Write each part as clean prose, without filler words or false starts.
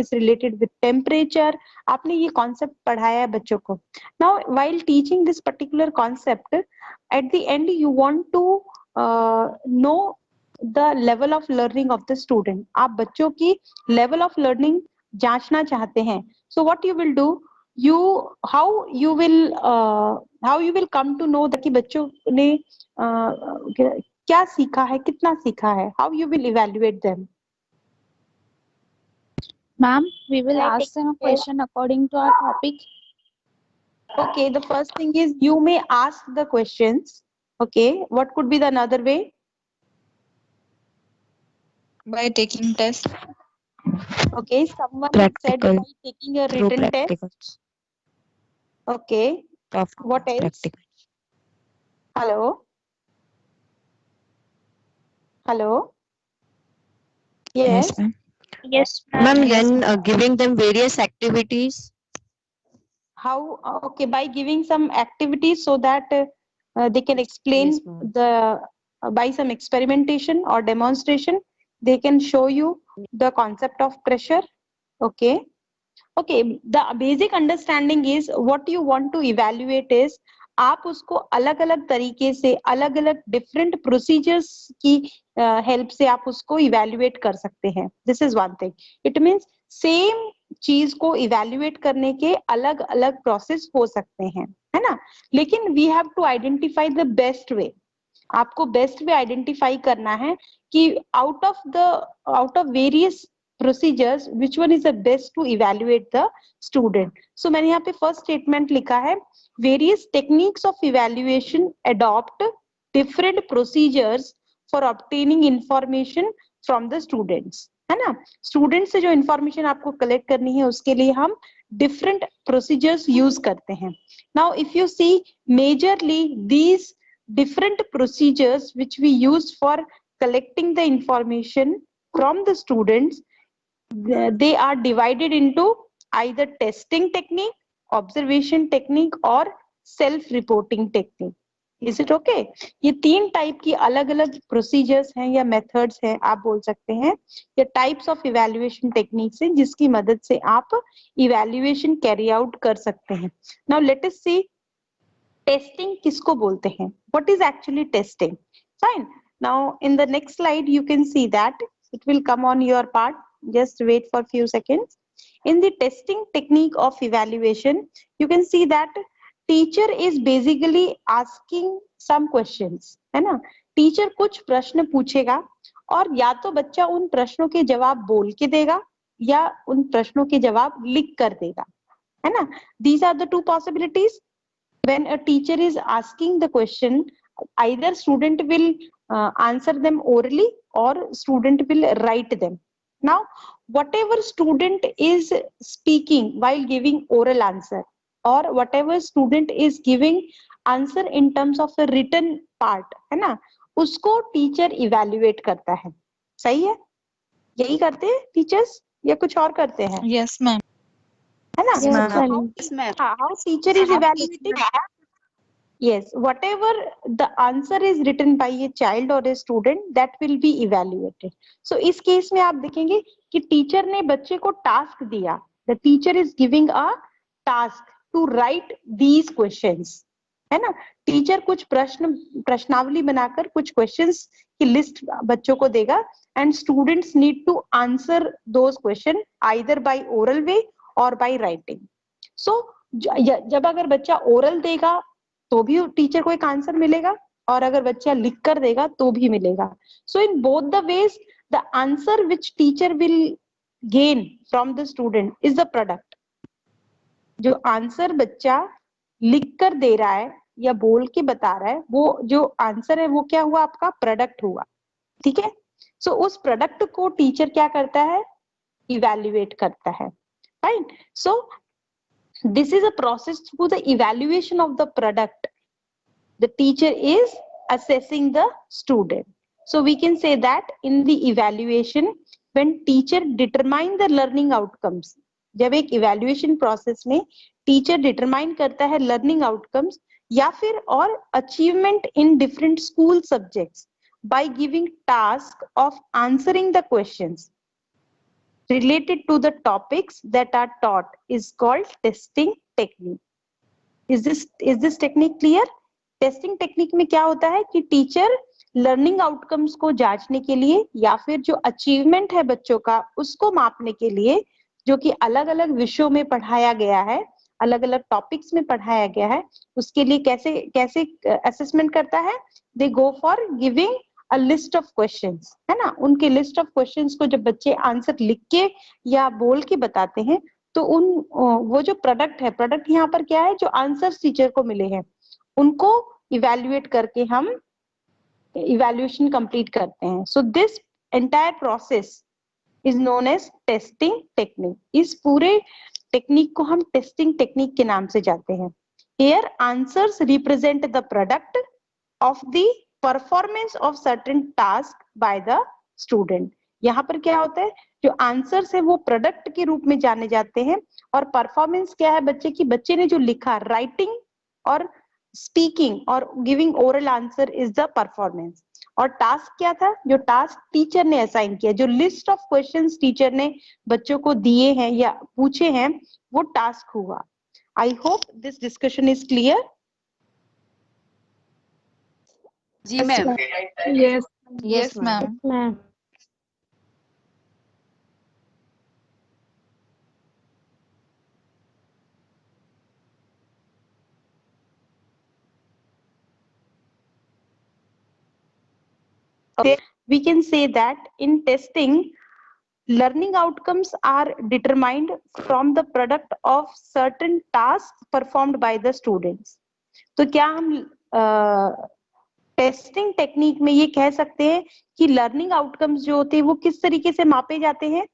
is related with temperature. आपने ये concept पढ़ाया है बच्चों को. Now while teaching this particular concept, at the end you want to know the level of learning of the student. आप बच्चों की level of learning जांचना चाहते हैं. So what you will do, how you will come to know that कि बच्चों ने क्या सीखा है, कितना सीखा है. How you will evaluate them? Ma'am, we will ask them a question according to our topic. Okay, the first thing is you may ask the questions. Okay, what could be the another way? By taking test. Okay, someone said Practical. by taking a Through written test. practicals. Okay, Of what else? practical. Hello? Hello? Yes. Yes, ma'am. Yes, Ma'am, ma'am. then giving them various activities. How? Okay, by giving some activities so that they can explain Yes, ma'am. the by some experimentation or demonstration, they can show you the concept of pressure. Okay. Okay, the basic understanding is what you want to evaluate is आप उसको अलग अलग तरीके से अलग अलग different procedures की help से आप उसको इवेल्युएट कर सकते हैं. This is one thing. It means same चीज को इवेल्युएट करने के अलग अलग प्रोसेस हो सकते हैं, है ना. लेकिन we have to identify the best way. आपको बेस्ट वे आइडेंटिफाई करना है कि out of various procedures which one is the best to evaluate the student. So मैंने यहाँ पे first statement लिखा है various techniques of evaluation adopt different procedures for obtaining information from the students, है ना. स्टूडेंट से जो इंफॉर्मेशन आपको कलेक्ट करनी है उसके लिए हम different procedures use करते हैं. Now if you see majorly these different procedures which we use for collecting the information from the students, they are divided into either testing technique, observation technique or self reporting technique. Is it okay? ये तीन type की अलग अलग procedures हैं या methods हैं आप बोल सकते हैं, या टाइप्स ऑफ इवैल्यूएशन टेक्निक्स हैं जिसकी मदद से आप इवैल्यूएशन कैरी आउट कर सकते हैं. नाउ लेट अस सी टेस्टिंग किसको बोलते हैं. What is actually testing? Fine. Now in the next slide you can see that it will come on your part. Just wait for few seconds. In the testing technique of evaluation, you can see that teacher is basically asking some questions, है ना. Teacher कुछ प्रश्न पूछेगा और या तो बच्चा उन प्रश्नों के जवाब बोल के देगा या उन प्रश्नों के जवाब लिख कर देगा, है ना. These are the two possibilities. When a teacher is asking the question, either student will answer them orally or student will write them. Now whatever student is speaking while giving oral answer or whatever student is giving answer in terms of a written part, है ना, उसको teacher evaluate करता है. सही है? यही करते हैं टीचर्स या कुछ और करते हैं? Yes, ma'am. है ना. Yes, ma'am. How teacher is evaluating? Yes, whatever the answer is written by a child or a student, that will be evaluated. So इस केस में आप देखेंगे कि टीचर ने बच्चे को टास्क दिया. The teacher is giving a task to write these questions, है ना. टीचर कुछ प्रश्नावली बनाकर कुछ क्वेश्चंस की लिस्ट बच्चों को देगा and students need to answer those questions either by oral way or by writing. So जब अगर बच्चा ओरल देगा तो भी टीचर को एक आंसर मिलेगा और अगर बच्चा लिख कर देगा तो भी मिलेगा. So in both the ways the answer which teacher will gain from the student is the product. जो आंसर बच्चा लिख कर दे रहा है या बोल के बता रहा है, वो जो आंसर है वो क्या हुआ, आपका प्रोडक्ट हुआ. ठीक है. सो उस प्रोडक्ट को टीचर क्या करता है, इवैल्यूएट करता है. Fine. So this is a process through the evaluation of the product. The teacher is assessing the student. So we can say that in the evaluation, when teacher determine the learning outcomes, जब एक evaluation process में teacher determine करता है learning outcomes या फिर और achievement in different school subjects by giving task of answering the questions. related to the topics that are taught is called testing technique. Is this technique clear? Testing technique में क्या होता है कि teacher learning outcomes को जांचने के लिए या फिर जो अचीवमेंट है बच्चों का उसको मापने के लिए, जो कि अलग अलग विषयों में पढ़ाया गया है, अलग अलग टॉपिक्स में पढ़ाया गया है, उसके लिए कैसे कैसे असेसमेंट करता है? They go for giving a list of questions, है ना। उनके लिस्ट ऑफ क्वेश्चंस को जब बच्चे आंसर लिख के या बोल के बताते हैं तो वो जो प्रोडक्ट है, प्रोडक्ट यहाँ पर क्या है, जो आंसर्स टीचर को मिले हैं उनको इवैल्यूएट करके हम इवैल्यूएशन कंप्लीट करते हैं. So this entire process is known as testing technique. इस पूरे टेक्निक को हम टेस्टिंग टेक्निक के नाम से जानते हैं. Here answers represent the product of the performance of certain task by the student. यहाँ पर क्या होता है, जो आंसर्स है वो प्रोडक्ट के रूप में जाने जाते हैं और परफॉर्मेंस क्या है बच्चे की, बच्चे ने जो लिखा, राइटिंग और स्पीकिंग और giving oral answer is the performance. और टास्क क्या था, जो टास्क टीचर ने असाइन किया, जो लिस्ट ऑफ क्वेश्चंस टीचर ने बच्चों को दिए हैं या पूछे हैं, वो टास्क हुआ. I hope this discussion is clear. जी ma'am. Yes. Yes ma'am. Ma'am. Okay. We can say that in testing, learning outcomes are determined from the product of certain tasks performed by the students. तो क्या हम testing technique में ये कह सकते हैं कि लर्निंग आउटकम्स जो होते हैं वो किस तरीके से मापे जाते हैं?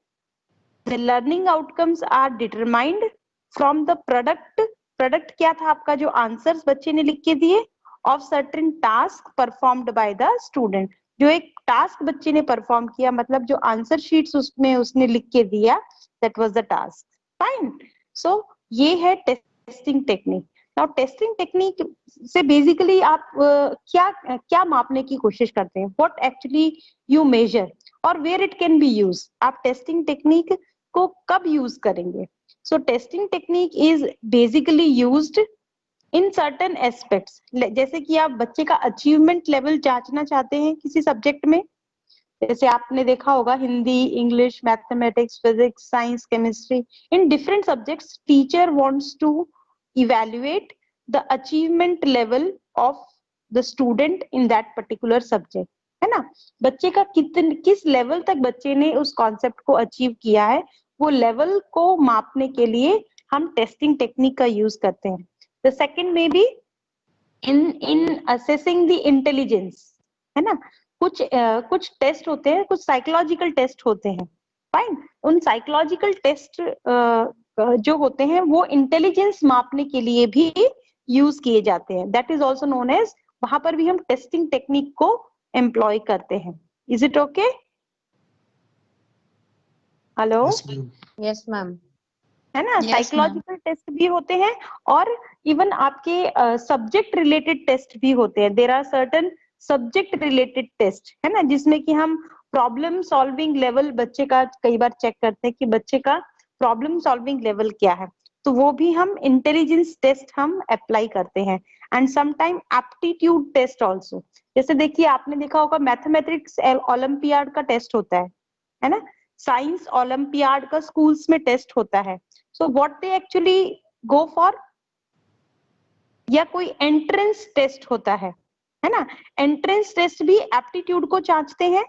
The learning outcomes are determined from the product. Product क्या था आपका, जो आंसर्स बच्चे ने लिख के दिए, of certain task performed by the student. जो एक टास्क बच्चे ने परफॉर्म किया, मतलब जो आंसर शीट्स उसमें उसने लिख के दिया, that was the task. Fine. So ये है testing technique. Now testing technique से बेसिकली आप क्या क्या मापने की कोशिश करते हैं? व्हाट एक्चुअली यू मेजर और where it can be use. आप टेस्टिंग टेक्निक को कब यूज करेंगे? So testing technique is basically used in certain aspects. जैसे कि आप बच्चे का अचीवमेंट लेवल जांचना चाहते हैं किसी सब्जेक्ट में, जैसे आपने देखा होगा Hindi, English, mathematics, physics, science, chemistry, in different subjects teacher wants to evaluate the achievement level of the student in that particular subject, है ना. बच्चे का किस लेवल तक बच्चे ने उस कॉन्सेप्ट को अचीव किया है, वो लेवल को मापने के लिए हम टेस्टिंग टेक्निक का यूज करते हैं. द सेकंड में भी इन असेसिंग द इंटेलिजेंस, है ना. कुछ टेस्ट होते हैं, कुछ साइकोलॉजिकल टेस्ट होते हैं. फाइन. उन साइकोलॉजिकल टेस्ट जो होते हैं वो इंटेलिजेंस मापने के लिए भी यूज किए जाते हैं. That is also known as, वहां पर भी हम टेस्टिंग टेक्निक को एम्प्लॉय करते हैं. Is it okay? Hello. Yes, ma'am. है ना. Yes, साइकोलॉजिकल टेस्ट भी होते हैं और इवन आपके सब्जेक्ट रिलेटेड टेस्ट भी होते हैं. There are certain subject related test, है ना, जिसमें कि हम प्रॉब्लम सॉल्विंग लेवल बच्चे का कई बार चेक करते हैं कि बच्चे का प्रॉब्लम सॉल्विंग लेवल क्या है. तो वो भी हम इंटेलिजेंस टेस्ट हम अप्लाई करते हैं. And sometime aptitude test also. जैसे देखिए, आपने देखा होगा मैथमेटिक्स ओलंपियाड का टेस्ट होता है ना. साइंस ओलंपियाड का स्कूल्स में टेस्ट होता है. So what they actually go for, या कोई एंट्रेंस टेस्ट होता है ना. एंट्रेंस टेस्ट भी एप्टीट्यूड को जांचते हैं.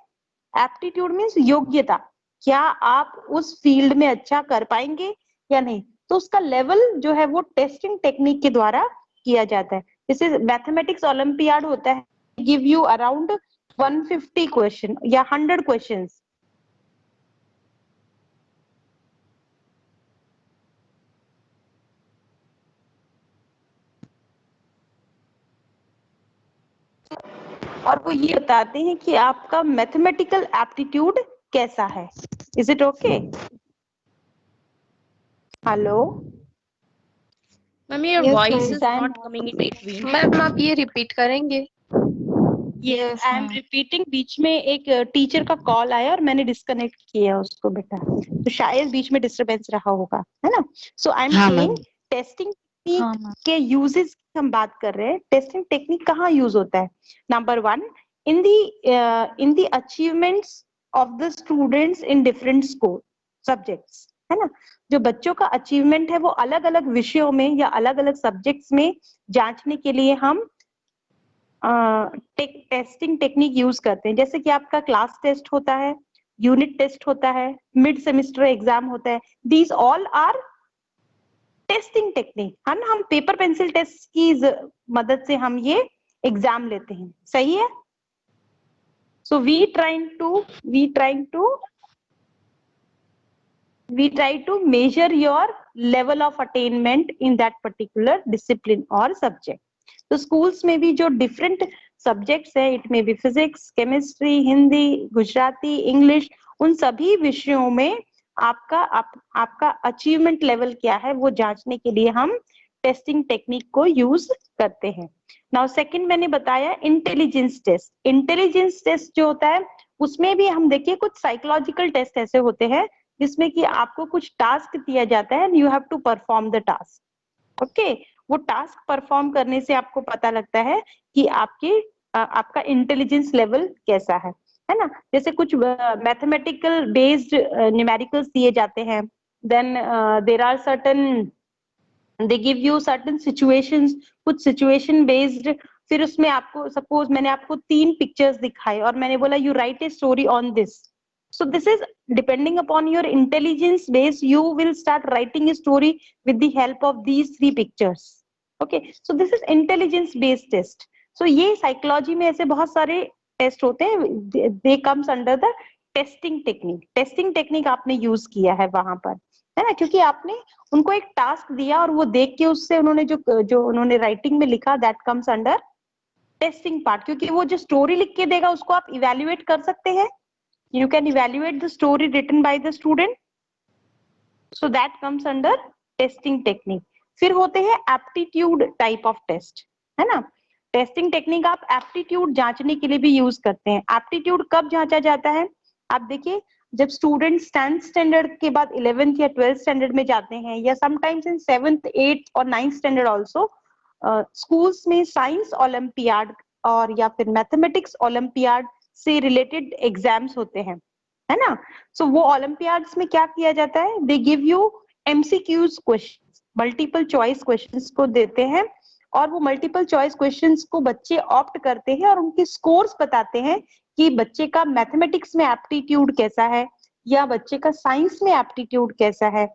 एप्टीट्यूड मींस योग्यता, क्या आप उस फील्ड में अच्छा कर पाएंगे या नहीं. तो उसका लेवल जो है वो टेस्टिंग टेक्निक के द्वारा किया जाता है. जैसे मैथमेटिक्स ओलंपियाड होता है, गिव यू अराउंड 150 क्वेश्चन या 100 क्वेश्चंस. और वो ये बताते हैं कि आपका मैथमेटिकल एप्टीट्यूड कैसा है. Is it okay? Hello Ma'am, your Yes, voice ma'am. is not coming in between. Ma'am आप ये रिपीट करेंगे? Yes, I am ma'am. Repeating, बीच में एक टीचर का कॉल आया और मैंने डिस्कनेक्ट किया उसको बेटा, तो शायद बीच में डिस्टरबेंस रहा होगा, है ना। सो आई एम हाँ सेइंग मैम। टेस्टिंग हाँ टेक्निक मैम। के यूजेस हम बात कर रहे हैं। टेस्टिंग टेक्निक कहाँ यूज होता है? Number one, in the achievements of the students in different school subjects, है ना। जो बच्चों का अचीवमेंट है वो अलग अलग विषयों में या अलग अलग सब्जेक्ट्स में जांचने के लिए हम टेस्टिंग टेक्निक यूज करते हैं। जैसे कि आपका क्लास टेस्ट होता है, यूनिट टेस्ट होता है, मिड सेमेस्टर एग्जाम होता है, these all are testing technique, है ना। हम पेपर पेंसिल टेस्ट की मदद से हम ये एग्जाम लेते हैं, सही है। So we try to measure your level of attainment in that particular discipline or subject. तो schools में भी जो different subjects है, it may be physics, chemistry, Hindi, Gujarati, English, उन सभी विषयों में आपका अचीवमेंट लेवल क्या है वो जांचने के लिए हम टेस्टिंग टेक्निक को यूज करते हैं। नाउ सेकंड मैंने बताया इंटेलिजेंस टेस्ट। इंटेलिजेंस टेस्ट जो होता है उसमें भी हम देखिए कुछ साइकोलॉजिकल टेस्ट ऐसे होते हैं जिसमें कि आपको कुछ टास्क दिया जाता है and you have to perform the task. Okay, वो टास्क परफॉर्म करने से आपको पता लगता है कि आपका इंटेलिजेंस लेवल कैसा है ना। जैसे कुछ मैथमेटिकल बेस्ड न्यूमेरिकल्स दिए जाते हैं, then there are certain, they give you certain situations, कुछ सिचुएशन बेस्ड। फिर उसमें आपको सपोज मैंने आपको 3 पिक्चर्स दिखाए और मैंने बोला you right a story on this. So this is depending upon your intelligence base, you will start writing a story with the help of these 3 pictures. Okay, so this is intelligence based test. So ये psychology में ऐसे बहुत सारे test होते हैं, they comes under the testing technique. Testing technique आपने use किया है वहां पर, है ना, क्योंकि आपने उनको एक टास्क दिया और वो देख के उससे उन्होंने जो उन्होंने राइटिंग में लिखा, that comes under testing part. क्योंकि वो जो स्टोरी लिख के देगा उसको आप इवेल्युएट कर सकते हैं, you can evaluate the story written by the student, so that comes under testing technique. फिर होते हैं aptitude type of test, है ना। टेस्टिंग टेक्निक आप एप्टीट्यूड जांचने के लिए भी यूज करते हैं। एप्टीट्यूड कब जांचा जाता है? आप देखिए, जब स्टूडेंट 10th स्टैंडर्ड के बाद 11th या 12th स्टैंडर्ड में जाते हैं, या समटाइम्स इन 7th 8th और 9th स्टैंडर्ड ऑल्सो, स्कूल्स में साइंस ओलंपियाड और या फिर मैथमेटिक्स ओलंपियाड से रिलेटेड एग्जाम्स होते हैं, है ना। सो वो ओलंपियाड्स में क्या किया जाता है, दे give you MCQs questions, multiple choice questions को देते हैं, और वो मल्टीपल चॉइस क्वेश्चंस को बच्चे ऑप्ट करते हैं और उनके स्कोर्स बताते हैं कि बच्चे का मैथमेटिक्स में एप्टीट्यूड कैसा है या बच्चे का साइंस में एप्टीट्यूड कैसा है।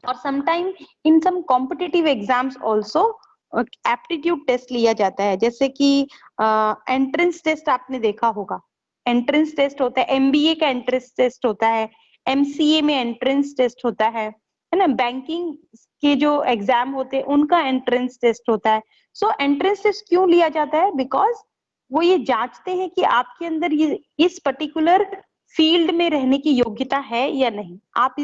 और sometime in some competitive exams also aptitude test लिया जाता है, जैसे कि एंट्रेंस टेस्ट आपने देखा होगा। एंट्रेंस टेस्ट होता है, एमबीए का एंट्रेंस टेस्ट होता है, एमसीए में एंट्रेंस टेस्ट होता है ना। बैंकिंग के जो एग्जाम होते हैं उनका एंट्रेंस टेस्ट होता है। सो एंट्रेंस टेस्ट क्यों लिया जाता है? बिकॉज वो ये जांचते हैं कि आपके अंदर ये इस पर्टिकुलर फील्ड में रहने की योग्यता है या नहीं, आप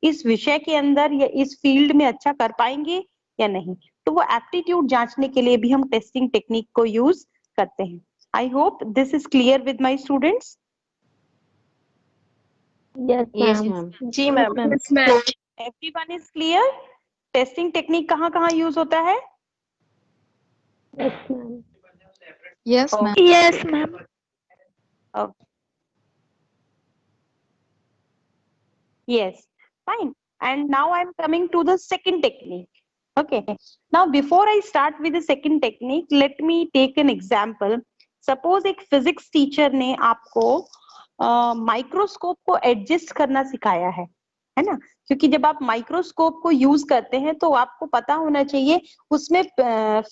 इस विषय के अंदर या इस फील्ड में अच्छा कर पाएंगे या नहीं। तो वो एप्टीट्यूड जांचने के लिए भी हम टेस्टिंग टेक्निक को यूज करते हैं। I hope this is clear with my students. Yes ma'am. जी ma'am. Everyone is clear? Testing technique कहाँ यूज होता है? Yes, ma'am. Yes ma'am. Yes, fine. And now I'm coming to the second technique. Okay. Now before I start with the second technique, let me take an example. Suppose एक physics teacher ने आपको microscope को adjust करना सिखाया है ना। क्योंकि जब आप माइक्रोस्कोप को यूज करते हैं तो आपको पता होना चाहिए उसमें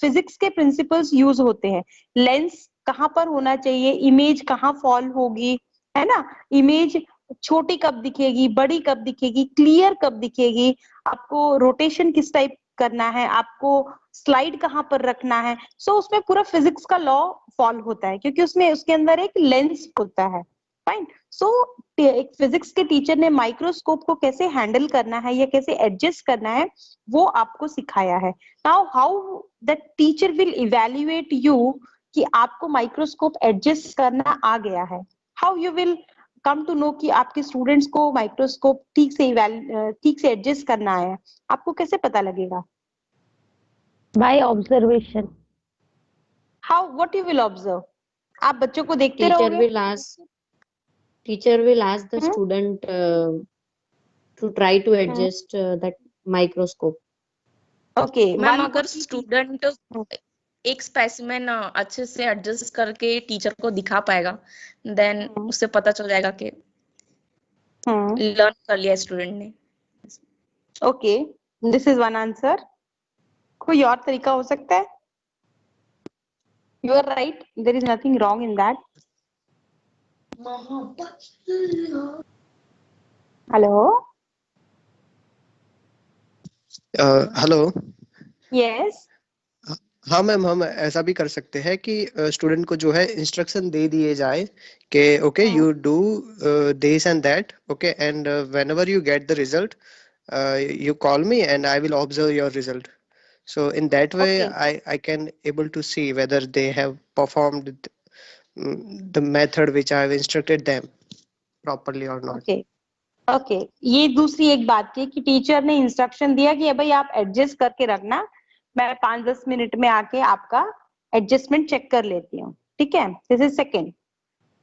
फिजिक्स के प्रिंसिपल्स यूज होते हैं। लेंस कहाँ पर होना चाहिए, इमेज कहाँ फॉल होगी, है ना, इमेज छोटी कब दिखेगी, बड़ी कब दिखेगी, क्लियर कब दिखेगी, आपको रोटेशन किस टाइप करना है, आपको स्लाइड कहाँ पर रखना है। सो उसमें पूरा फिजिक्स का लॉ फॉलो होता है क्योंकि उसमें उसके अंदर एक लेंस होता है। फाइन। सो एक फिजिक्स के टीचर ने माइक्रोस्कोप को कैसे हैंडल करना है या कैसे एडजस्ट करना है वो आपको सिखाया है। Now how the teacher will evaluate you कि आपको माइक्रोस्कोप एडजस्ट करना आ गया है, how you will come to know कि आपके स्टूडेंट्स को माइक्रोस्कोप ठीक से एडजस्ट करना है, आपको कैसे पता लगेगा? By observation. How, what you will observe? आप बच्चों को देखते Teacher रहोगे? will ask, teacher will ask the hmm, student to try to hmm, adjust that microscope. Okay, ma'am one अगर स्टूडेंट एक स्पेसिमेन अच्छे से एडजस्ट करके टीचर को दिखा पाएगा, देन उससे पता चल जाएगा कि लर्न कर लिया स्टूडेंट ने। Okay, this is one answer. कोई और तरीका हो सकता है? You are right, there is nothing wrong in that. Hello, hello. Yes, हाँ मैम, हम ऐसा भी कर सकते हैं कि स्टूडेंट को जो है इंस्ट्रक्शन दे दिए जाए कि okay you do this and that, okay, and whenever you get the result, you call me and I will observe your result. So in that way Okay. I can able to see whether they have performed the method which I have instructed them properly or not. Okay, okay, ये दूसरी एक बात की कि teacher ने instruction दिया कि भाई आप एडजस्ट करके रखना, मैं 5-10 मिनट में आके आपका एडजस्टमेंट चेक कर लेती हूँ, ठीक है? This is second.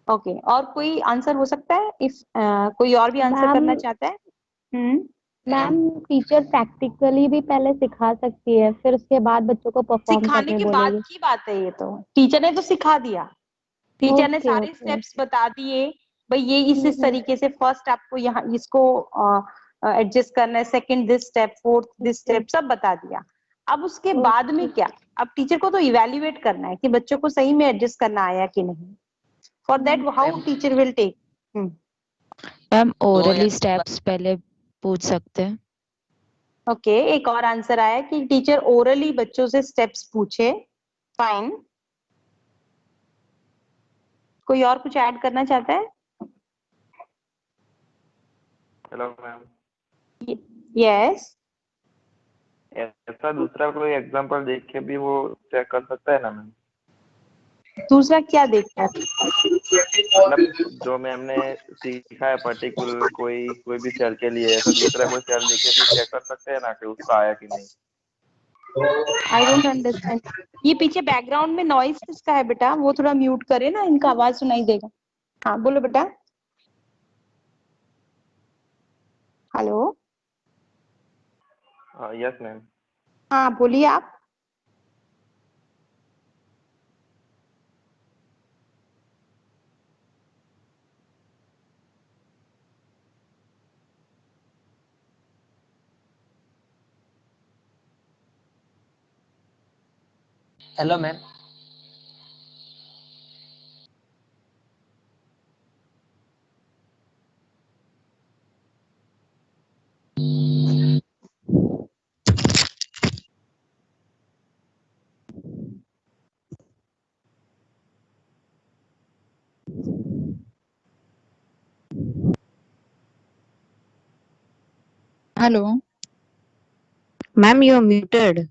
ओके, और कोई आंसर हो सकता है? इफ कोई और भी आंसर करना चाहता है? मैम टीचर प्रैक्टिकली भी पहले सिखा सकती है, फिर उसके बाद बच्चों को परफॉर्म सिखाने करने के बाद बोलेगी। की बात है, ये तो टीचर ने तो सिखा दिया, टीचर ने ओके सारे ओके। स्टेप्स बता दिए, भाई ये इस तरीके से फर्स्ट आपको यहाँ इसको एडजस्ट करना है, second this step, fourth this step, सब बता दिया। अब उसके बाद में क्या? अब टीचर को तो इवैल्यूएट करना है कि बच्चों को सही में एडजस्ट करना आया कि नहीं। For that how teacher will take. Ma'am orally steps पहले पूछ सकते हैं। ओके, एक और आंसर आया कि टीचर ओरली बच्चों से स्टेप्स पूछे। फाइन, कोई और कुछ ऐड करना चाहता है? Hello ma'am. यस, ऐसा दूसरा कोई एग्जांपल देख के भी वो चेक कर सकता है ना मैम? दूसरा क्या देखता है? मतलब जो मैम ने सीखा है पर्टिकुलर कोई भी सेल के लिए, ऐसा दूसरा कोई सेल देख के भी चेक कर सकते हैं ना कि उसका आया कि नहीं? I don't understand. ये पीछे बैकग्राउंड में नॉइज किसका है बेटा? वो थोड़ा म्यूट करे ना, इनका आवाज सुनाई देगा। हाँ बोलो बेटा। Hello, yes ma'am. हाँ बोलिए आप। Hello ma'am. Hello Ma'am, you are muted.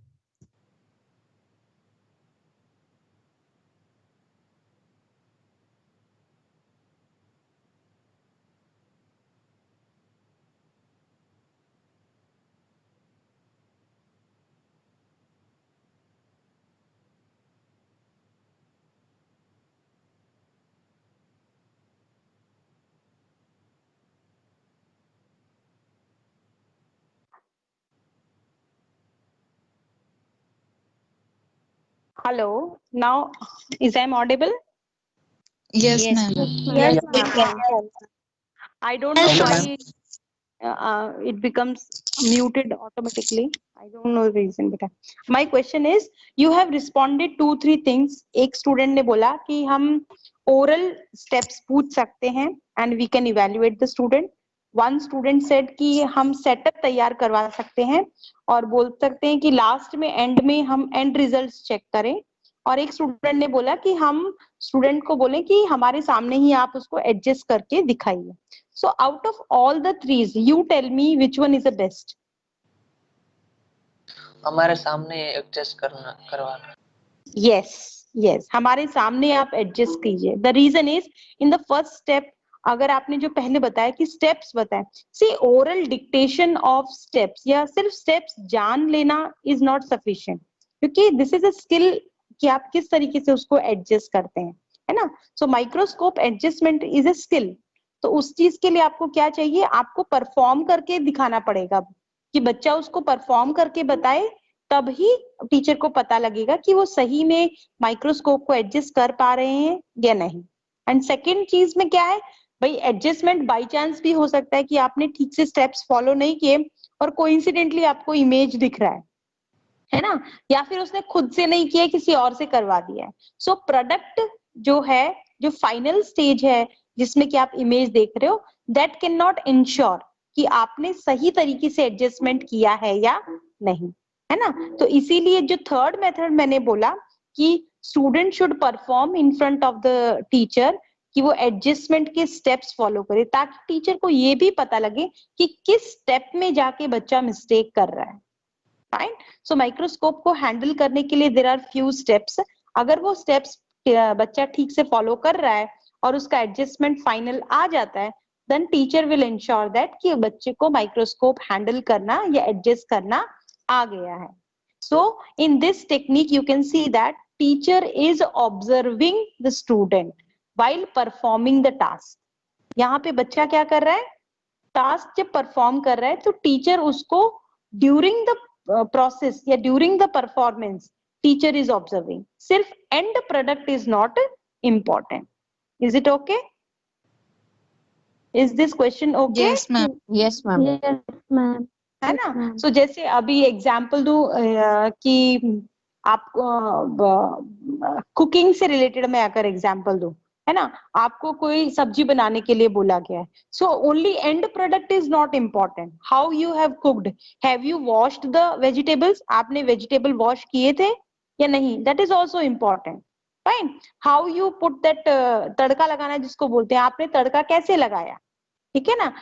Hello, now is I am audible? Yes Yes, ma'am. ma'am. Yes I don't know why it becomes muted automatically. I don't know the reason, but my question is, you have responded 2-3 things. एक student ने बोला कि हम oral steps पूछ सकते हैं and we can evaluate the student. One student said कि हम setup तैयार करवा सकते हैं और बोल सकते हैं कि last में end में हम end results check करें। और एक स्टूडेंट ने बोला कि हम स्टूडेंट को बोले कि हमारे सामने ही आप उसको एडजस्ट करके दिखाइए। So out of all the threes, you tell me which one is the best? हमारे सामने एडजस्ट करवाना। Yes, यस, हमारे सामने आप एडजस्ट कीजिए। The reason is in the first step, अगर आपने जो पहले बताया कि स्टेप्स बताए, see oral dictation of steps या सिर्फ स्टेप्स जान लेना इज नॉट सफिशिएंट, क्योंकि दिस इज अ स्किल कि आप किस तरीके से उसको एडजस्ट करते हैं, है ना। So microscope adjustment is a skill. तो उस चीज के लिए आपको क्या चाहिए, आपको परफॉर्म करके दिखाना पड़ेगा कि बच्चा उसको परफॉर्म करके बताए, तब ही टीचर को पता लगेगा कि वो सही में माइक्रोस्कोप को एडजस्ट कर पा रहे हैं या नहीं। एंड सेकेंड चीज में क्या है भाई, एडजस्टमेंट बाई चांस भी हो सकता है कि आपने ठीक से स्टेप्स फॉलो नहीं किए और कोइंसिडेंटली आपको इमेज दिख रहा है ना, या फिर उसने खुद से नहीं किया, किसी और से करवा दिया है। सो प्रोडक्ट जो है, जो फाइनल स्टेज है जिसमें कि आप इमेज देख रहे हो, दैट कैन नॉट इंश्योर कि आपने सही तरीके से एडजस्टमेंट किया है या नहीं, है ना। तो इसीलिए जो थर्ड मेथड मैंने बोला कि student should perform in front of the teacher, कि वो एडजस्टमेंट के स्टेप्स फॉलो करे, ताकि टीचर को ये भी पता लगे कि किस स्टेप में जाके बच्चा मिस्टेक कर रहा है। फाइन। सो माइक्रोस्कोप को हैंडल करने के लिए देयर आर फ्यू स्टेप्स। अगर वो स्टेप्स बच्चा ठीक से फॉलो कर रहा है और उसका एडजस्टमेंट फाइनल आ जाता है, then teacher will ensure that कि बच्चे को माइक्रोस्कोप हैंडल करना या एडजस्ट करना आ गया है। So in this technique you can see that teacher is observing the student while performing the task। यहाँ पे बच्चा क्या कर रहा है, टास्क जब परफॉर्म कर रहा है तो टीचर उसको ड्यूरिंग द प्रोसेस या during the performance teacher is observing. सिर्फ end product is not important. Is it okay? Is this question okay? Yes, ma'am. Yes, ma'am. Yes, ma'am. है Yes, ना। ma'am. सो जैसे अभी एग्जाम्पल दूं कि आप कुकिंग से रिलेटेड मैं अगर एग्जाम्पल दूं, है ना, आपको कोई सब्जी बनाने के लिए बोला गया है, so only end product is not important, how you have cooked, have you washed the vegetables, आपने वेजिटेबल वॉश किए थे या नहीं, that is also important. Fine. How you put that, तड़का लगाना जिसको बोलते हैं, आपने तड़का कैसे लगाया, ठीक है ना,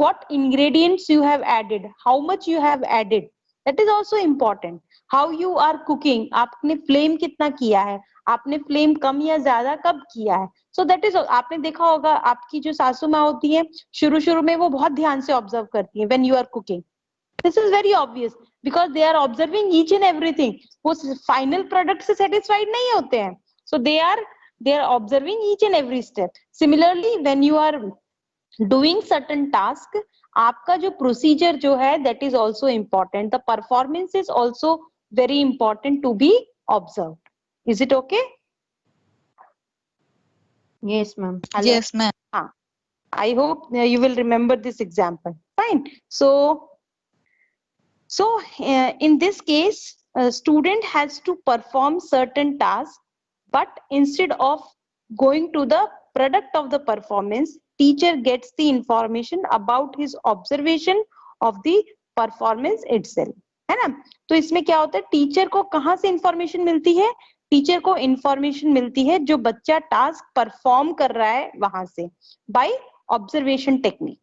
what ingredients you have added, how much you have added, that is also important। how you are cooking, आपने फ्लेम कितना किया है, आपने फ्लेम कम या ज्यादा कब किया है, so that is, आपने देखा होगा आपकी जो सासू माँ होती है शुरू शुरू में वो बहुत ध्यान से ऑब्जर्व करती है when you are cooking। this is very obvious because they are observing each and everything। वो फाइनल प्रोडक्ट से सेटिस्फाइड नहीं होते हैं, so they are observing each and every step। similarly when you are doing certain task, आपका जो procedure जो है that is also important, the performance is also very important to be observe. Is it okay? Yes, ma'am. Yes, ma'am. हाँ, I hope you will remember this example। Fine। So in this case, a student has to perform certain tasks, but instead of going to the product of the performance, teacher gets the information about his observation of the performance itself, है ना। तो इसमें क्या होता है, teacher को कहाँ से इंफॉर्मेशन मिलती है, टीचर को इंफॉर्मेशन मिलती है जो बच्चा टास्क परफॉर्म कर रहा है वहां से, बाय ऑब्जर्वेशन टेक्निक।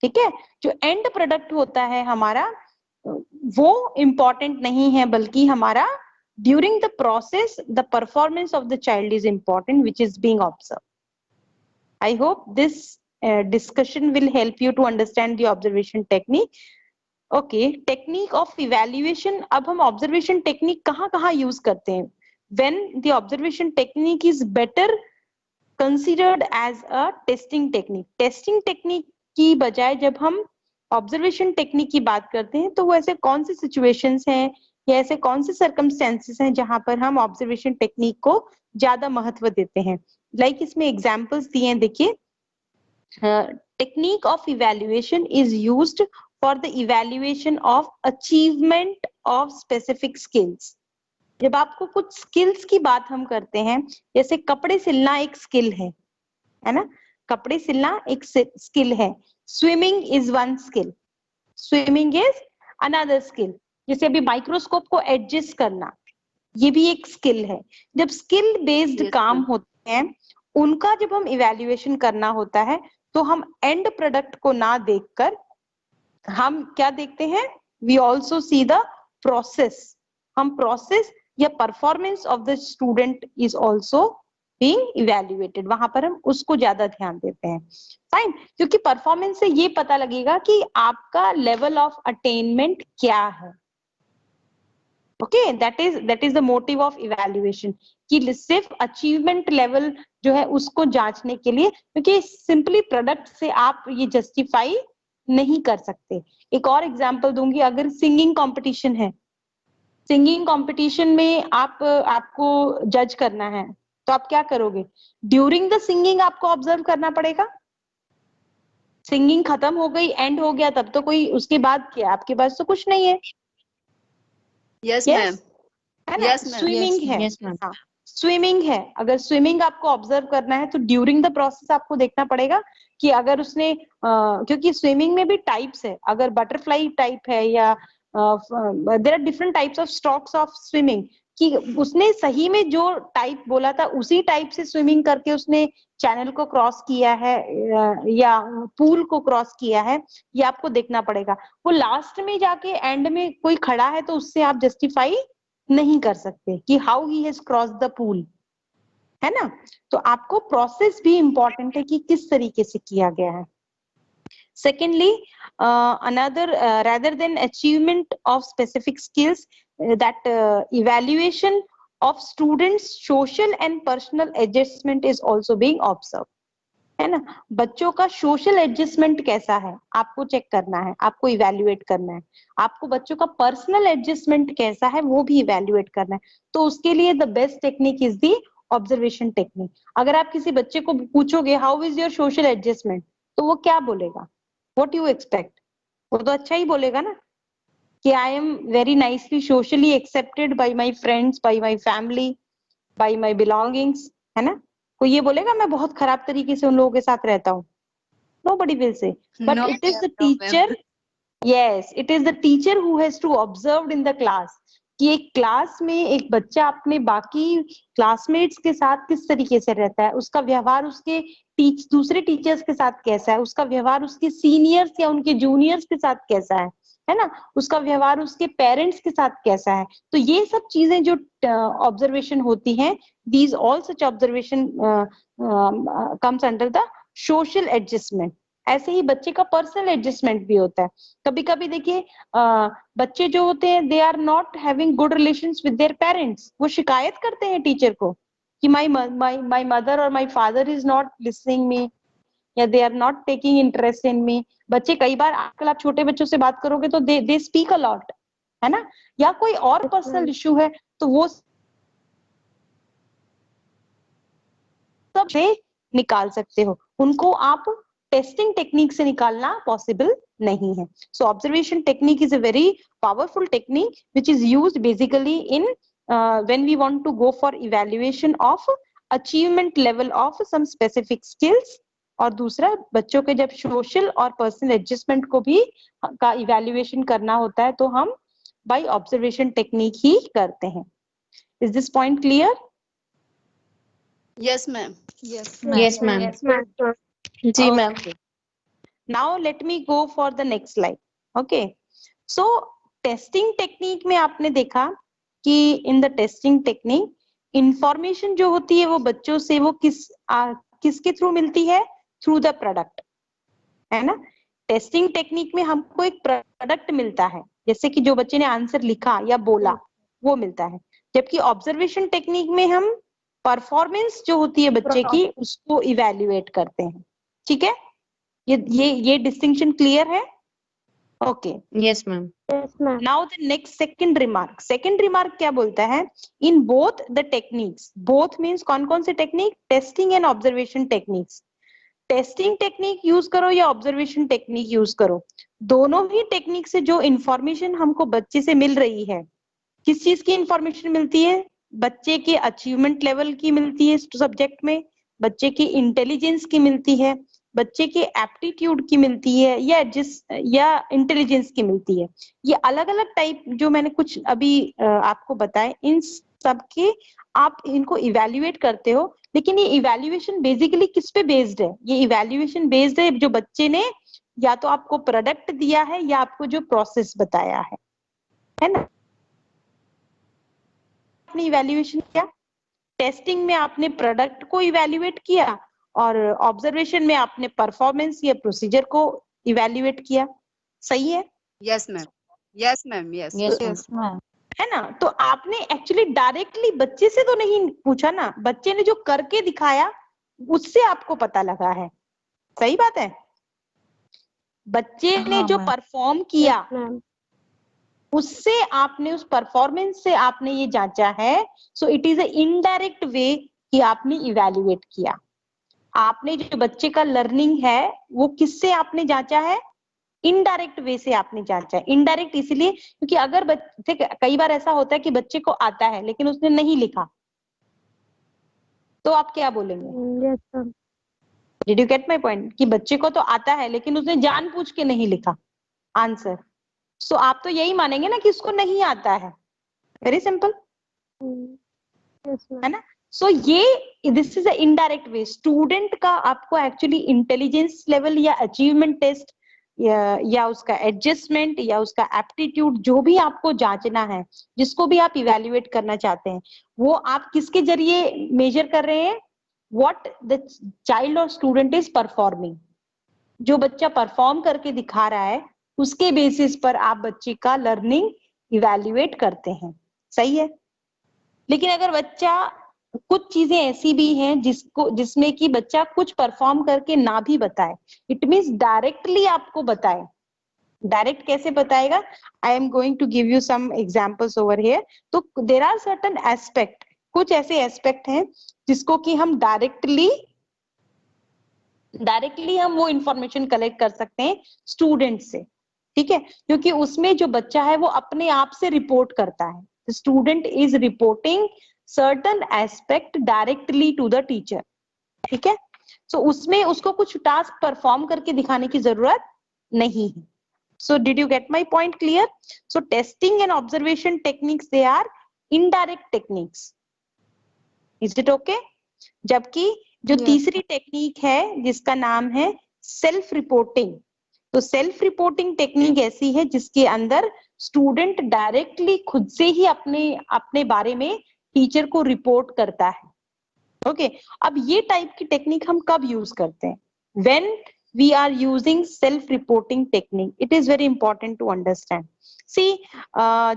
ठीक है, जो एंड प्रोडक्ट होता है हमारा वो इम्पोर्टेंट नहीं है, बल्कि हमारा during the process the performance of the child is important which is being observe. I hope this discussion will help you to understand the observation technique। Okay, technique of evaluation। अब हम observation technique कहाँ use करते हैं? When the observation technique is better considered as a testing technique। Testing technique की बजाय जब हम observation technique की बात करते हैं तो वो ऐसे कौन से situations हैं या ऐसे कौन से circumstances हैं जहां पर हम observation technique को ज्यादा महत्व देते हैं। लाइक इसमें एग्जाम्पल्स दिए हैं, देखिए, technique of evaluation is used for the evaluation of achievement of specific skills. जब आपको कुछ स्किल्स की बात हम करते हैं, जैसे कपड़े सिलना एक स्किल है ना, कपड़े सिलना एक स्किल है, swimming is one skill, swimming is another skill. जैसे अभी माइक्रोस्कोप को एडजस्ट करना, ये भी एक स्किल है। जब स्किल बेस्ड काम होते हैं उनका जब हम इवैल्यूएशन करना होता है तो हम एंड प्रोडक्ट को ना देखकर हम क्या देखते हैं, we also see the process. हम प्रोसेस या performance of the student is also being evaluated, वहां पर हम उसको ज्यादा ध्यान देते हैं। फाइन, क्योंकि परफॉर्मेंस से ये पता लगेगा कि आपका लेवल ऑफ अटेनमेंट क्या है। Okay, that is the motive of evaluation, कि सिर्फ अचीवमेंट लेवल जो है उसको जांचने के लिए, क्योंकि सिंपली प्रोडक्ट से आप ये जस्टिफाई नहीं कर सकते। एक और एग्जांपल दूंगी, अगर सिंगिंग कंपटीशन है, सिंगिंग कंपटीशन में आपको जज करना है, तो आप क्या करोगे? ड्यूरिंग द सिंगिंग आपको ऑब्जर्व करना पड़ेगा। सिंगिंग खत्म हो गई, एंड हो गया, तब तो कोई उसके बाद क्या, आपके पास तो कुछ नहीं है। Yes Yes? मैम, है ना? Yes, ma'am. स्विमिंग है, Yes, ma'am. हाँ, स्विमिंग है, अगर स्विमिंग आपको ऑब्जर्व करना है तो ड्यूरिंग द प्रोसेस आपको देखना पड़ेगा कि अगर उसने क्योंकि स्विमिंग में भी टाइप्स है, अगर बटरफ्लाई टाइप है या there are different types of strokes of swimming, कि उसने सही में जो टाइप बोला था उसी टाइप से स्विमिंग करके उसने चैनल को क्रॉस किया है या पूल को क्रॉस किया है, ये आपको देखना पड़ेगा। वो लास्ट में जाके एंड में कोई खड़ा है तो उससे आप जस्टिफाई नहीं कर सकते कि how he has cross the pool, है ना? तो आपको प्रोसेस भी इंपॉर्टेंट है कि किस तरीके से किया गया है। Secondly, another rather than achievement of specific skills, that evaluation of students social and personal adjustment is also being observed, है ना? बच्चों का सोशल एडजस्टमेंट कैसा है आपको चेक करना है, आपको इवेल्युएट करना है। आपको बच्चों का पर्सनल एडजस्टमेंट कैसा है वो भी इवेल्युएट करना है। तो उसके लिए the best technique is the observation technique. अगर आप किसी बच्चे को पूछोगे how is your social adjustment, तो वो क्या बोलेगा? What you expect? वो तो अच्छा ही बोलेगा ना कि I am very nicely socially accepted by my friends, by my family, by my belongings, है ना? कोई ये बोलेगा मैं बहुत खराब तरीके से उन लोगों के साथ रहता हूँ? Nobody will say, but No, it is the ma'am, no, teacher. ma'am. Yes, it is the teacher who has to observe in the class कि एक क्लास में एक बच्चा अपने बाकी क्लासमेट्स के साथ किस तरीके से रहता है, उसका व्यवहार उसके दूसरे टीचर्स के साथ कैसा है, उसका व्यवहार उसके सीनियर्स या उनके जूनियर्स के साथ कैसा है ना? उसका व्यवहार उसके पेरेंट्स के साथ कैसा है। तो ये सब चीजें जो ऑब्जर्वेशन होती हैं, these all such observation comes under the social adjustment। ऐसे ही बच्चे का पर्सनल एडजस्टमेंट भी होता है। कभी कभी देखिए बच्चे जो होते हैं they are not having good relations with their parents, वो शिकायत करते हैं टीचर को कि माय मदर और my father is not listening me या they are not taking interest in me. बच्चे कई बार, आजकल आप छोटे बच्चों से बात करोगे तो दे स्पीक अ लॉट, है ना? या कोई और पर्सनल इशू है तो वो सब से निकाल सकते हो, उनको आप टेस्टिंग टेक्निक से निकालना पॉसिबल नहीं है। So observation technique is a very powerful technique which is used basically in when we want to go for evaluation of achievement level of some specific skills. और दूसरा, बच्चों के जब सोशल और पर्सनल एडजस्टमेंट को भी का इवैल्यूएशन करना होता है तो हम बाय ऑब्जर्वेशन टेक्निक ही करते हैं। Is this point clear? Yes, ma'am. Yes, ma'am. जी ma'am. Okay. Now let me go for the next slide. Okay. So testing technique में आपने देखा कि in the testing technique information जो होती है वो बच्चों से वो किसके थ्रू मिलती है? थ्रू द प्रोडक्ट, है ना? टेस्टिंग टेक्निक में हमको एक प्रोडक्ट मिलता है, जैसे कि जो बच्चे ने आंसर लिखा या बोला वो मिलता है। जबकि ऑब्जर्वेशन टेक्निक में हम परफॉर्मेंस जो होती है बच्चे की उसको इवैल्यूएट करते हैं। ठीक है? ये डिस्टिंक्शन क्लियर है? Okay. Yes, ma'am. Now the next second remark. Second remark क्या बोलता है? इन both the techniques, both means कौन कौन से technique? Testing and observation techniques. Testing technique use करो या ऑब्जर्वेशन टेक्निक यूज करो, दोनों ही टेक्निक से जो इंफॉर्मेशन हमको बच्चे से मिल रही है, किस चीज की इंफॉर्मेशन मिलती है? बच्चे के अचीवमेंट लेवल की मिलती है सब्जेक्ट में, बच्चे की इंटेलिजेंस की मिलती है, बच्चे के एप्टीट्यूड की मिलती है या इंटेलिजेंस की मिलती है। ये अलग अलग टाइप जो मैंने कुछ अभी आपको बताए, इन सब के आप इनको इवैल्यूएट करते हो। लेकिन ये इवैल्यूएशन बेसिकली किस पे बेस्ड है? ये इवैल्यूएशन बेस्ड है जो बच्चे ने या तो आपको प्रोडक्ट दिया है या आपको जो प्रोसेस बताया है ना? आपने इवैल्यूएशन किया, टेस्टिंग में आपने प्रोडक्ट को इवैल्यूएट किया, और ऑब्जर्वेशन में आपने परफॉर्मेंस या प्रोसीजर को इवैल्यूएट किया। सही है? Yes, ma'am. Yes, ma'am. Yes. Yes, ma'am. Yes, ma'am. है ना? तो आपने एक्चुअली डायरेक्टली बच्चे से तो नहीं पूछा ना, बच्चे ने जो करके दिखाया उससे आपको पता लगा है। सही बात है? बच्चे ने हाँ, जो ma'am. परफॉर्म किया Yes, ma'am. उससे आपने, उस परफॉर्मेंस से आपने ये जांचा है। सो it is a indirect way कि आपने इवैल्यूएट किया। आपने जो बच्चे का लर्निंग है वो किससे आपने जांचा है? इनडायरेक्ट वे से आपने जांचा है। इनडायरेक्ट इसलिए क्योंकि अगर बच्चे, कई बार ऐसा होता है कि बच्चे को आता है लेकिन उसने नहीं लिखा, तो आप क्या बोलेंगे? Yes, ma'am. Did you gate my point? कि बच्चे को तो आता है लेकिन उसने जानबूझ के नहीं लिखा आंसर, सो आप तो यही मानेंगे ना कि उसको नहीं आता है। Very simple, Yes, ma'am. है ना? सो ये this is a indirect way. Student का आपको एक्चुअली इंटेलिजेंस लेवल या अचीवमेंट टेस्ट या उसका एडजस्टमेंट या उसका एप्टीट्यूड, जो भी आपको जांचना है, जिसको भी आप इवैल्यूएट करना चाहते हैं, वो आप किसके जरिए मेजर कर रहे हैं? व्हाट द चाइल्ड और स्टूडेंट इज परफॉर्मिंग। जो बच्चा परफॉर्म करके दिखा रहा है उसके बेसिस पर आप बच्चे का लर्निंग इवैल्यूएट करते हैं। सही है? लेकिन अगर बच्चा, कुछ चीजें ऐसी भी हैं जिसमें कि बच्चा कुछ परफॉर्म करके ना भी बताए, इट मींस डायरेक्टली आपको बताए। डायरेक्ट कैसे बताएगा? I am going to give you some examples over here. तो देयर आर सर्टेन एस्पेक्ट, कुछ ऐसे एस्पेक्ट हैं जिसको कि हम डायरेक्टली हम वो इंफॉर्मेशन कलेक्ट कर सकते हैं स्टूडेंट से। ठीक है? क्योंकि उसमें जो बच्चा है वो अपने आप से रिपोर्ट करता है। The student is reporting certain aspect directly to the teacher. ठीक है? सो उसमें उसको कुछ टास्क परफॉर्म करके दिखाने की जरूरत नहीं है। So did you get my point clear? So testing and observation techniques, they are indirect techniques. Is it okay? जबकि जो Yes. तीसरी टेक्निक है जिसका नाम है सेल्फ रिपोर्टिंग, तो सेल्फ रिपोर्टिंग टेक्निक ऐसी है जिसके अंदर स्टूडेंट डायरेक्टली खुद से ही अपने बारे में टीचर को रिपोर्ट करता है। ओके, अब ये टाइप की टेक्निक हम कब यूज करते हैं? When we are using self reporting technique, it is very important to understand. See,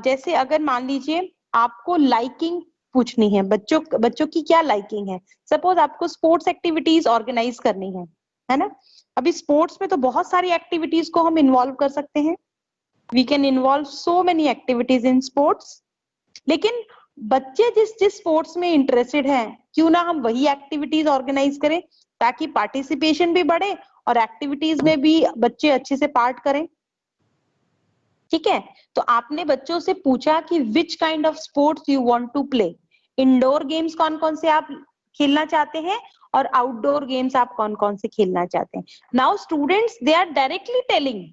जैसे अगर मान लीजिए आपको लाइकिंग पूछनी है, बच्चों की क्या लाइकिंग है। सपोज आपको स्पोर्ट्स एक्टिविटीज ऑर्गेनाइज करनी है ना? अभी स्पोर्ट्स में तो बहुत सारी एक्टिविटीज को हम इन्वॉल्व कर सकते हैं। We can involve so many activities in sports. लेकिन बच्चे जिस स्पोर्ट्स में इंटरेस्टेड हैं, क्यों ना हम वही एक्टिविटीज ऑर्गेनाइज करें ताकि पार्टिसिपेशन भी बढ़े और एक्टिविटीज में भी बच्चे अच्छे से पार्ट करें। ठीक है? तो आपने बच्चों से पूछा कि which kind of sports you want to play. Indoor games कौन कौन से आप खेलना चाहते हैं और आउटडोर गेम्स आप कौन कौन से खेलना चाहते हैं। Now students, they are directly telling.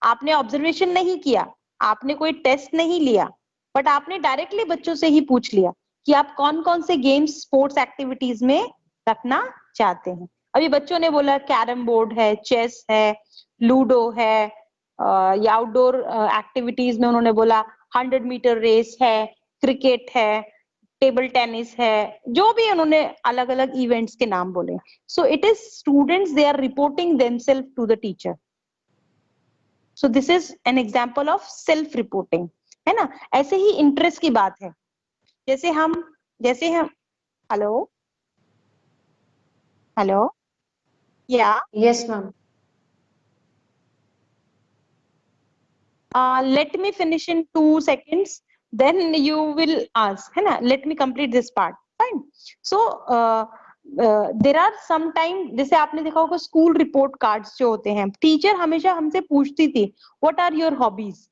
आपने ऑब्जर्वेशन नहीं किया, आपने कोई टेस्ट नहीं लिया, बट आपने डायरेक्टली बच्चों से ही पूछ लिया कि आप कौन कौन से गेम्स स्पोर्ट्स एक्टिविटीज में रखना चाहते हैं। अभी बच्चों ने बोला कैरम बोर्ड है, चेस है, लूडो है, या आउटडोर एक्टिविटीज में उन्होंने बोला 100 मीटर रेस है, क्रिकेट है, टेबल टेनिस है, जो भी उन्होंने अलग अलग इवेंट्स के नाम बोले। So it is students, they are reporting themselves to the teacher. So this is an example of self reporting, है ना? ऐसे ही इंटरेस्ट की बात है। जैसे हम हेलो हेलो या Yes, ma'am. let me finish in 2 seconds, then you will ask, है ना? Let me complete this part. Fine. So there are some time, जैसे आपने देखा होगा स्कूल रिपोर्ट कार्ड्स जो होते हैं, टीचर हमेशा हमसे पूछती थी what are your hobbies.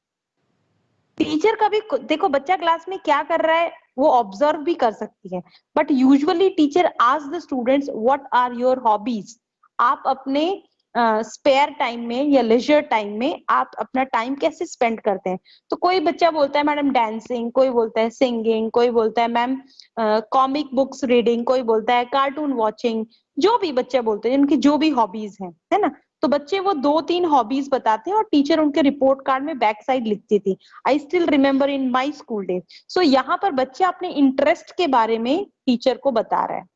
Teacher कभी देखो बच्चा क्लास में क्या कर रहा है वो ऑब्जर्व भी कर सकती है, but usually teacher ask the students what are your hobbies. आप अपने स्पेयर टाइम में या लेजर टाइम में आप अपना टाइम कैसे स्पेंड करते हैं। तो कोई बच्चा बोलता है मैडम डांसिंग, कोई बोलता है सिंगिंग, कोई बोलता है मैम कॉमिक बुक्स रीडिंग, कोई बोलता है कार्टून वॉचिंग, जो भी बच्चे बोलते हैं, उनकी जो भी हॉबीज हैं, है ना? तो बच्चे वो 2-3 हॉबीज बताते हैं और टीचर उनके रिपोर्ट कार्ड में बैक साइड लिखती थी। I still remember in my school days. So यहाँ पर बच्चे अपने इंटरेस्ट के बारे में टीचर को बता रहे हैं।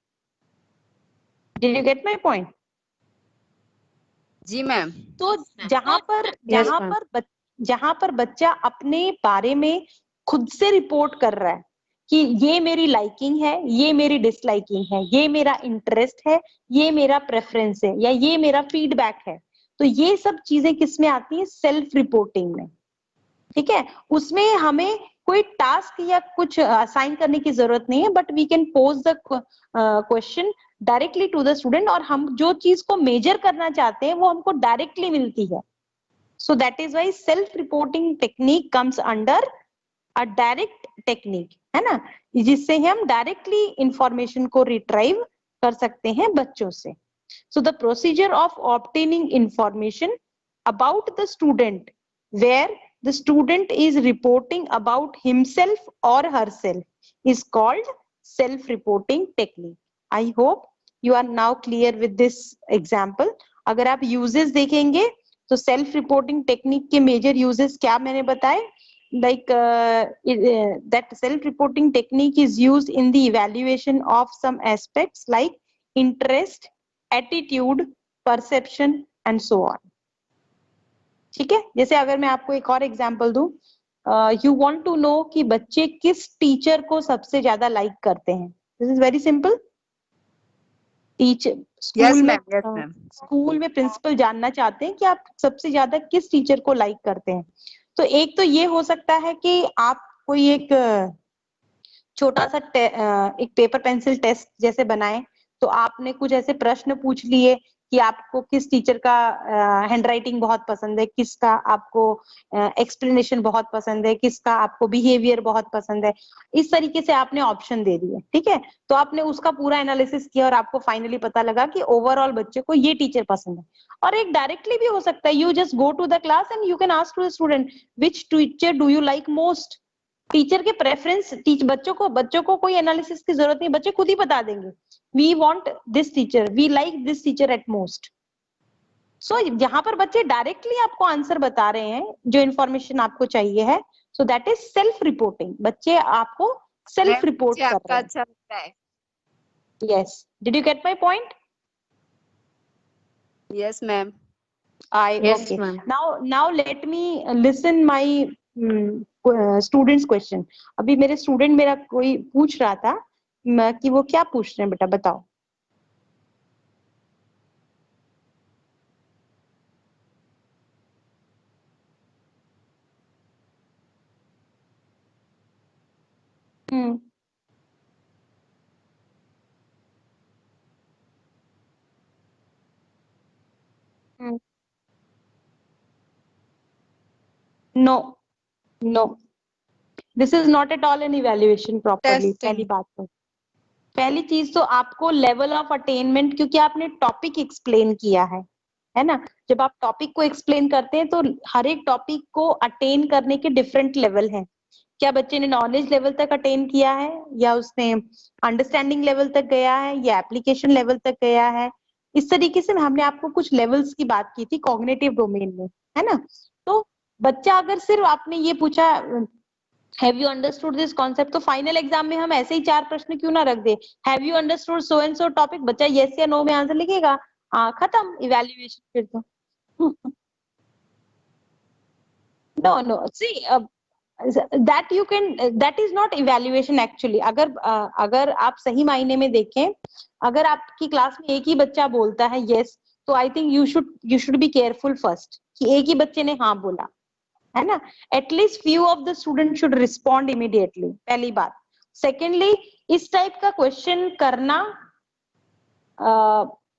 Did you get my point? जी मैम। तो जहां ma'am. पर बच्चा अपने बारे में खुद से रिपोर्ट कर रहा है कि ये मेरी लाइकिंग है, ये मेरी डिसलाइकिंग है, ये मेरा इंटरेस्ट है, ये मेरा प्रेफरेंस है, या ये मेरा फीडबैक है, तो ये सब चीजें किस में आती हैं? सेल्फ रिपोर्टिंग में। ठीक है, उसमें हमें कोई टास्क या कुछ असाइन करने की जरूरत नहीं है, but we can pose the question directly to the student, और हम जो चीज को मेजर करना चाहते हैं वो हमको डायरेक्टली मिलती है। So that is why self reporting technique comes under a direct technique, है ना, जिससे हम डायरेक्टली इंफॉर्मेशन को रिट्राइव कर सकते हैं बच्चों से। So the procedure of obtaining information about the student where the student is reporting about himself or herself is called self-reporting technique. I hope you are now clear with this example. अगर आप uses देखेंगे तो self-reporting technique के major uses क्या मैंने बताए? Like that self-reporting technique is used in the evaluation of some aspects like interest, attitude, perception and so on. ठीक है, जैसे अगर मैं आपको एक और एग्जांपल दूं, यू वांट टू नो कि बच्चे किस टीचर को सबसे ज्यादा लाइक करते हैं। This is very simple. Teacher school में प्रिंसिपल जानना चाहते हैं कि आप सबसे ज्यादा किस टीचर को लाइक करते हैं। तो एक तो ये हो सकता है कि आप कोई एक छोटा सा एक पेपर पेंसिल टेस्ट जैसे बनाएं, तो आपने कुछ ऐसे प्रश्न पूछ लिए कि आपको किस टीचर का हैंडराइटिंग बहुत पसंद है, किसका आपको एक्सप्लेनेशन बहुत पसंद है, किसका आपको बिहेवियर बहुत पसंद है। इस तरीके से आपने ऑप्शन दे दिए, ठीक है। तो आपने उसका पूरा एनालिसिस किया और आपको फाइनली पता लगा कि ओवरऑल बच्चे को ये टीचर पसंद है। और एक डायरेक्टली भी हो सकता है, you just go to the class and you can ask to the student which teacher do you like most. Teacher के प्रेफरेंस बच्चों को कोई एनालिसिस की जरूरत नहीं, बच्चे खुद ही बता देंगे, we want this teacher, we like this teacher at most. So यहाँ पर बच्चे डायरेक्टली आपको आंसर बता रहे हैं जो इन्फॉर्मेशन आपको चाहिए है। So that is self reporting. बच्चे आपको सेल्फ रिपोर्ट कर रहे हैं। अच्छा लगता है। Yes, did you gate my point? Yes ma'am. Yes, Okay. ma'am. Now let me listen my students question. अभी मेरे स्टूडेंट मेरा कोई पूछ रहा था कि वो क्या पूछ रहे हैं, बेटा बताओ। No, this is not at all an evaluation properly. पहली बात तो, पहली चीज तो आपको लेवल ऑफ अटेनमेंट, क्योंकि आपने टॉपिक एक्सप्लेन किया है ना। जब आप टॉपिक को एक्सप्लेन करते हैं तो हर एक टॉपिक को अटेन करने के डिफरेंट लेवल हैं। क्या बच्चे ने नॉलेज लेवल तक अटेन किया है, या उसने अंडरस्टैंडिंग लेवल तक गया है, या एप्लीकेशन लेवल तक गया है। इस तरीके से हमने आपको कुछ लेवल्स की बात की थी कॉग्निटिव डोमेन में, है ना। तो बच्चा अगर सिर्फ आपने ये पूछा have you understood this concept, तो फाइनल एग्जाम में हम ऐसे ही 4 प्रश्न क्यों ना रख दे, have you understood so and so topic, बच्चा यस या नो में आंसर लिखेगा, खत्म इवैल्यूएशन फिर तो। No see that you can, that is not evaluation actually. अगर आप सही मायने में देखें, अगर आपकी क्लास में एक ही बच्चा बोलता है यस, तो I think you should be careful first कि एक ही बच्चे ने हाँ बोला, है ना। At least few of the student should respond immediately, पहली बात। सेकेंडली, इस टाइप का क्वेश्चन करना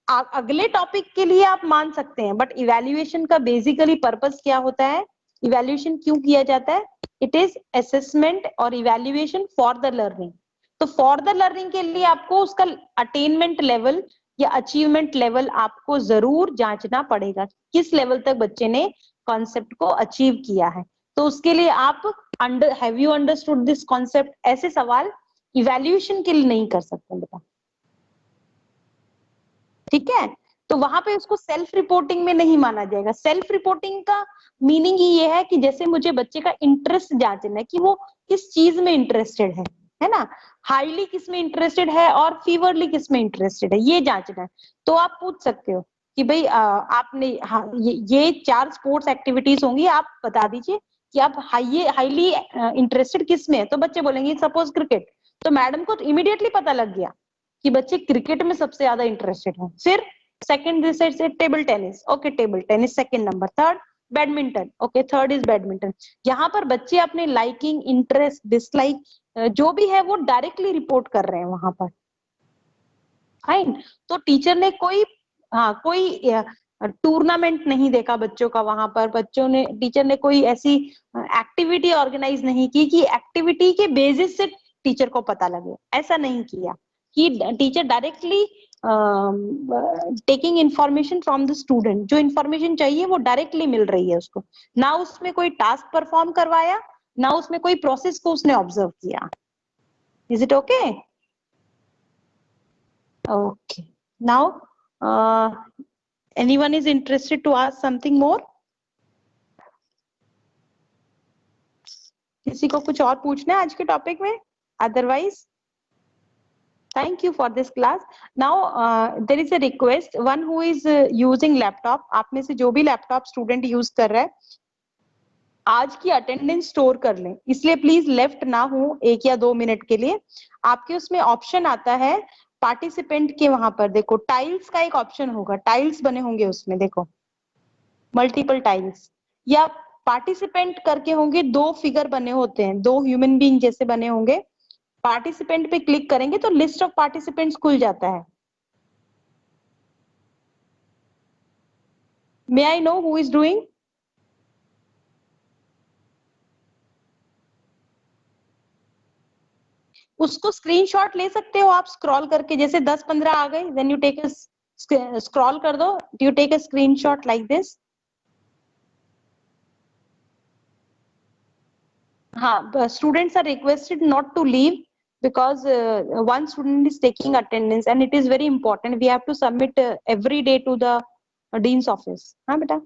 अगले टॉपिक के लिए आप मान सकते हैं, बट इवैल्यूएशन का बेसिकली पर्पस क्या होता है, इवैल्यूएशन क्यों किया जाता है? इट इज असेसमेंट और इवैल्यूएशन फॉर द लर्निंग। तो फॉर द लर्निंग के लिए आपको उसका अटेनमेंट लेवल या अचीवमेंट लेवल आपको जरूर जांचना पड़ेगा, किस लेवल तक बच्चे ने कॉन्सेप्ट को अचीव किया है। तो उसके लिए आप have you understood this concept, ऐसे सवाल इवैल्यूएशन के लिए नहीं कर सकते बेटा, ठीक है। तो वहां पे उसको सेल्फ रिपोर्टिंग में नहीं माना जाएगा। सेल्फ रिपोर्टिंग का मीनिंग ही ये है कि जैसे मुझे बच्चे का इंटरेस्ट जांचना है कि वो किस चीज में इंटरेस्टेड है ना, हाईली किस में इंटरेस्टेड है और फीवरली किस में इंटरेस्टेड है, ये जांचना है। तो आप पूछ सकते हो कि भाई आपने हाँ ये 4 स्पोर्ट्स एक्टिविटीज होंगी, आप बता दीजिए कि आप हाईली इंटरेस्टेड किस में है। तो बच्चे बोलेंगे सपोज क्रिकेट, तो मैडम को इमीडिएटली पता लग गया कि बच्चे क्रिकेट में सबसे ज्यादा इंटरेस्टेड हैं। फिर सेकंड रिसर्च से table tennis, okay table tennis second number. Third badminton, okay third is badminton. यहाँ पर बच्चे अपने लाइकिंग, इंटरेस्ट, डिसलाइक जो भी है वो डायरेक्टली रिपोर्ट कर रहे हैं वहां पर। फाइन। तो टीचर ने कोई कोई टूर्नामेंट नहीं देखा बच्चों का वहां पर, टीचर ने कोई ऐसी एक्टिविटी ऑर्गेनाइज नहीं की कि एक्टिविटी के बेसिस से टीचर को पता लगे, ऐसा नहीं किया कि teacher directly taking information from the student. जो इंफॉर्मेशन चाहिए वो डायरेक्टली मिल रही है उसको, ना उसमें कोई टास्क परफॉर्म करवाया, ना उसमें कोई प्रोसेस को उसने ऑब्जर्व किया। Is it okay? Okay, now anyone is interested to ask something more? किसी को कुछ और पूछना है आज के टॉपिक में? Otherwise, thank you for this class. Now there is a request, one who is using laptop, आप में से जो भी लैपटॉप स्टूडेंट यूज कर रहा है, आज की अटेंडेंस स्टोर कर लें, इसलिए प्लीज लेफ्ट ना हो 1 या 2 मिनट के लिए। आपके उसमें ऑप्शन आता है पार्टिसिपेंट के, वहां पर देखो टाइल्स का एक ऑप्शन होगा, टाइल्स बने होंगे उसमें, देखो मल्टीपल टाइल्स, या पार्टिसिपेंट करके होंगे, 2 फिगर बने होते हैं, 2 ह्यूमन बीइंग जैसे बने होंगे। पार्टिसिपेंट पे क्लिक करेंगे तो लिस्ट ऑफ पार्टिसिपेंट्स खुल जाता है। May I know who is doing? उसको स्क्रीनशॉट ले सकते हो आप स्क्रॉल करके, जैसे 10-15 आ गए, then you take a scroll कर दो, you take a screenshot like this. हाँ, students are requested not to leave because one student is taking attendance and it is very important. We have to submit every day to the dean's office. हाँ बेटा?